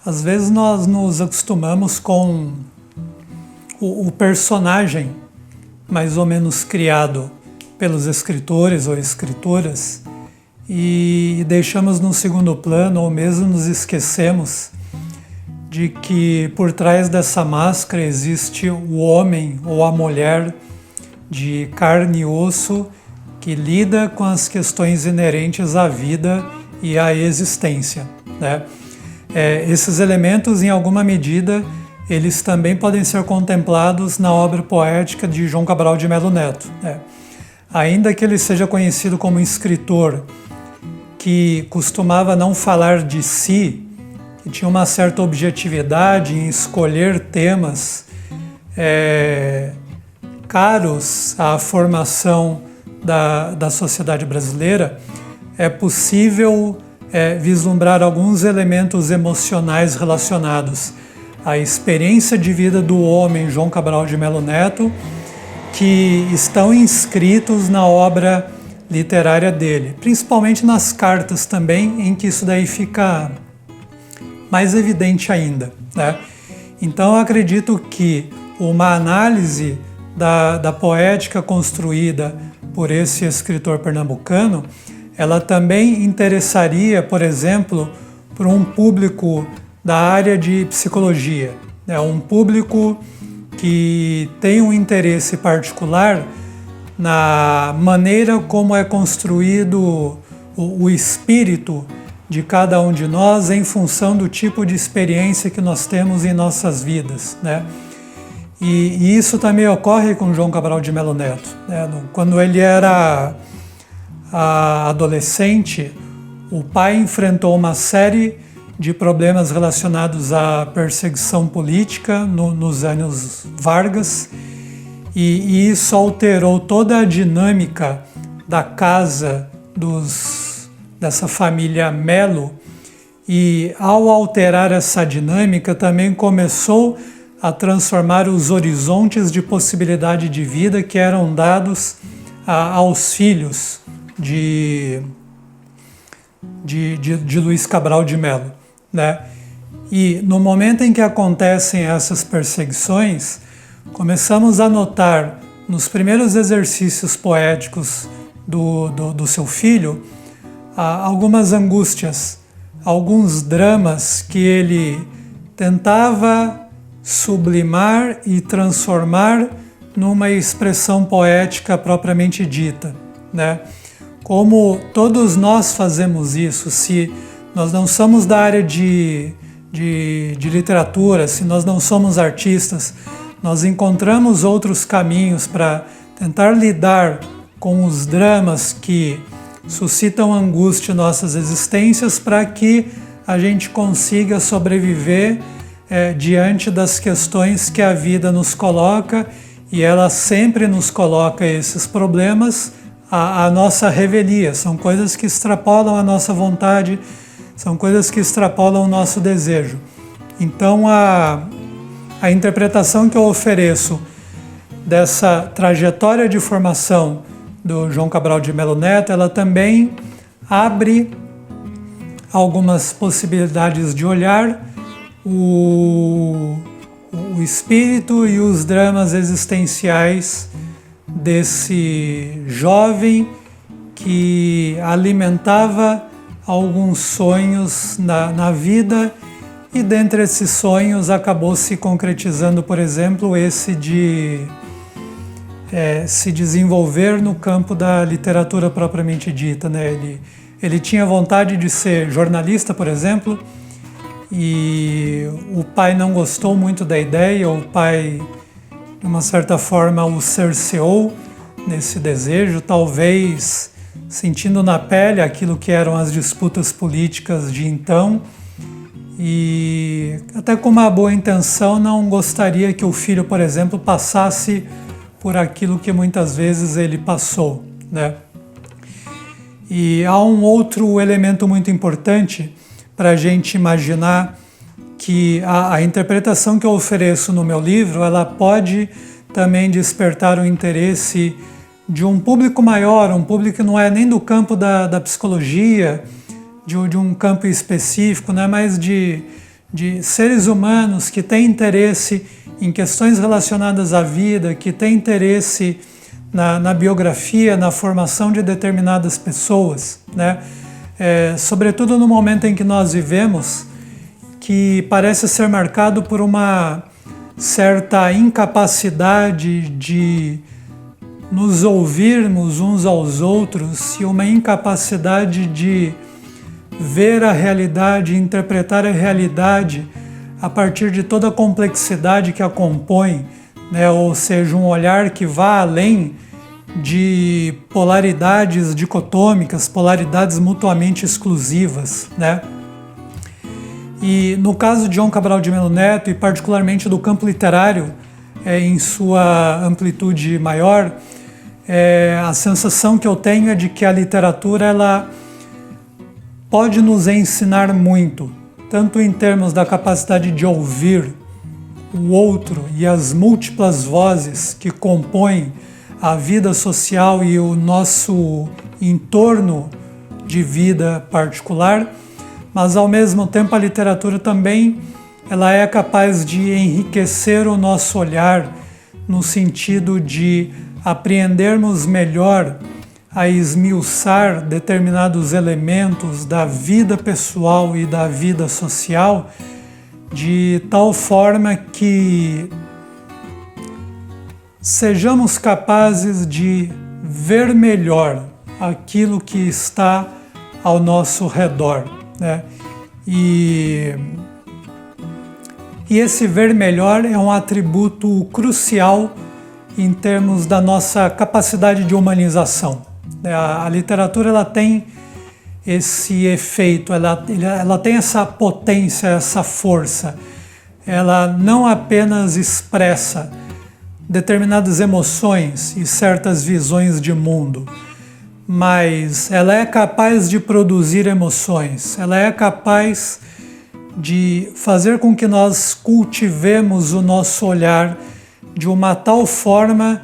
Às vezes nós nos acostumamos com o personagem mais ou menos criado pelos escritores ou escritoras e deixamos no segundo plano ou mesmo nos esquecemos de que por trás dessa máscara existe o homem ou a mulher de carne e osso que lida com as questões inerentes à vida e à existência, né? Esses elementos, em alguma medida, eles também podem ser contemplados na obra poética de João Cabral de Melo Neto, né? Ainda que ele seja conhecido como escritor que costumava não falar de si, que tinha uma certa objetividade em escolher temas caros à formação da sociedade brasileira, é possível vislumbrar alguns elementos emocionais relacionados à experiência de vida do homem João Cabral de Melo Neto, que estão inscritos na obra literária dele, principalmente nas cartas também, em que isso daí fica mais evidente ainda, né? Então eu acredito que uma análise da poética construída por esse escritor pernambucano, ela também interessaria, por exemplo, para um público da área de psicologia, né? Um público que tem um interesse particular na maneira como é construído o espírito de cada um de nós em função do tipo de experiência que nós temos em nossas vidas, né? E isso também ocorre com João Cabral de Melo Neto, né? Quando ele era adolescente, o pai enfrentou uma série de problemas relacionados à perseguição política nos anos Vargas, e isso alterou toda a dinâmica da casa dessa família Melo, e ao alterar essa dinâmica também começou a transformar os horizontes de possibilidade de vida que eram dados aos filhos de Luiz Cabral de Melo, né? E no momento em que acontecem essas perseguições, começamos a notar nos primeiros exercícios poéticos do seu filho algumas angústias, alguns dramas que ele tentava sublimar e transformar numa expressão poética propriamente dita, né? Como todos nós fazemos isso, se nós não somos da área de literatura, se nós não somos artistas, nós encontramos outros caminhos para tentar lidar com os dramas que suscitam angústia em nossas existências, para que a gente consiga sobreviver diante das questões que a vida nos coloca, e ela sempre nos coloca esses problemas à nossa revelia. São coisas que extrapolam a nossa vontade, são coisas que extrapolam o nosso desejo. Então a interpretação que eu ofereço dessa trajetória de formação do João Cabral de Melo Neto, ela também abre algumas possibilidades de olhar o espírito e os dramas existenciais desse jovem que alimentava alguns sonhos na vida, e dentre esses sonhos acabou se concretizando, por exemplo, esse de se desenvolver no campo da literatura propriamente dita, né? Ele tinha vontade de ser jornalista, por exemplo, e o pai não gostou muito da ideia. O pai, de uma certa forma, o cerceou nesse desejo, talvez sentindo na pele aquilo que eram as disputas políticas de então, e até com uma boa intenção não gostaria que o filho, por exemplo, passasse por aquilo que muitas vezes ele passou, né? E há um outro elemento muito importante para a gente imaginar que a interpretação que eu ofereço no meu livro, ela pode também despertar o interesse de um público maior, um público que não é nem do campo da psicologia, de um campo específico, né, mas de de seres humanos que têm interesse em questões relacionadas à vida, que têm interesse na biografia, na formação de determinadas pessoas, né? Sobretudo no momento em que nós vivemos, que parece ser marcado por uma certa incapacidade de nos ouvirmos uns aos outros e uma incapacidade de ver a realidade, interpretar a realidade a partir de toda a complexidade que a compõe, né? Ou seja, um olhar que vá além de polaridades dicotômicas, polaridades mutuamente exclusivas, né? E no caso de João Cabral de Melo Neto, e particularmente do campo literário, em sua amplitude maior, a sensação que eu tenho é de que a literatura ela pode nos ensinar muito, tanto em termos da capacidade de ouvir o outro e as múltiplas vozes que compõem a vida social e o nosso entorno de vida particular, mas ao mesmo tempo a literatura também ela é capaz de enriquecer o nosso olhar no sentido de apreendermos melhor a esmiuçar determinados elementos da vida pessoal e da vida social de tal forma que sejamos capazes de ver melhor aquilo que está ao nosso redor, né? E esse ver melhor é um atributo crucial em termos da nossa capacidade de humanização. A literatura ela tem esse efeito, ela tem essa potência, essa força. Ela não apenas expressa determinadas emoções e certas visões de mundo, mas ela é capaz de produzir emoções, ela é capaz de fazer com que nós cultivemos o nosso olhar de uma tal forma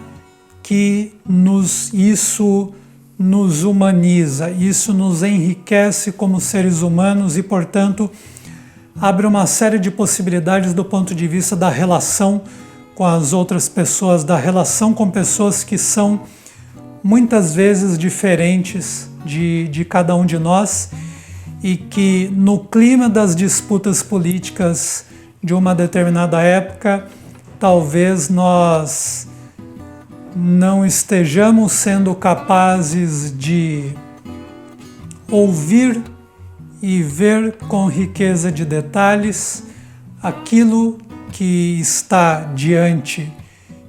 que isso nos humaniza, isso nos enriquece como seres humanos e, portanto, abre uma série de possibilidades do ponto de vista da relação com as outras pessoas, da relação com pessoas que são muitas vezes diferentes de cada um de nós e que no clima das disputas políticas de uma determinada época, talvez nós não estejamos sendo capazes de ouvir e ver com riqueza de detalhes aquilo que está diante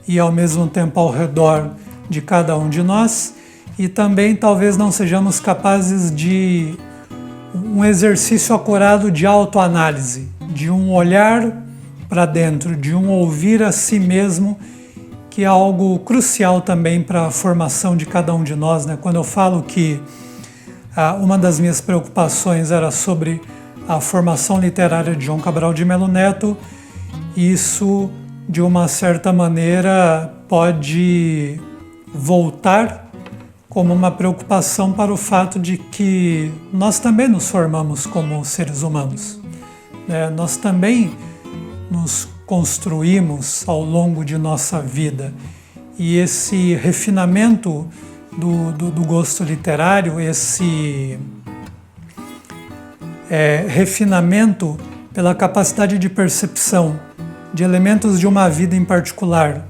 e ao mesmo tempo ao redor de cada um de nós, e também talvez não sejamos capazes de um exercício acurado de autoanálise, de um olhar para dentro, de um ouvir a si mesmo, que é algo crucial também para a formação de cada um de nós, né? Quando eu falo que uma das minhas preocupações era sobre a formação literária de João Cabral de Melo Neto, isso, de uma certa maneira, pode voltar como uma preocupação para o fato de que nós também nos formamos como seres humanos, né? Nós também nos construímos ao longo de nossa vida. E esse refinamento do gosto literário, esse refinamento pela capacidade de percepção de elementos de uma vida em particular,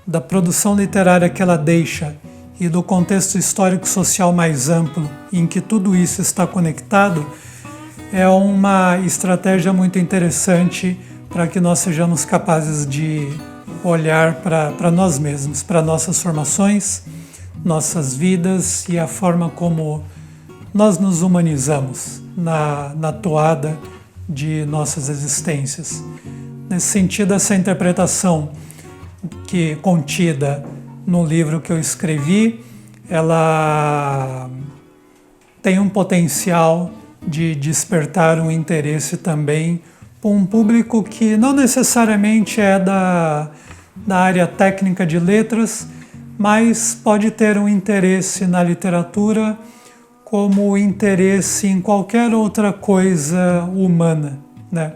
da produção literária que ela deixa e do contexto histórico-social mais amplo em que tudo isso está conectado, é uma estratégia muito interessante para que nós sejamos capazes de olhar para nós mesmos, para nossas formações, nossas vidas e a forma como nós nos humanizamos na toada de nossas existências. Nesse sentido, essa interpretação que contida no livro que eu escrevi, ela tem um potencial de despertar um interesse também por um público que não necessariamente é da área técnica de letras, mas pode ter um interesse na literatura como interesse em qualquer outra coisa humana, né?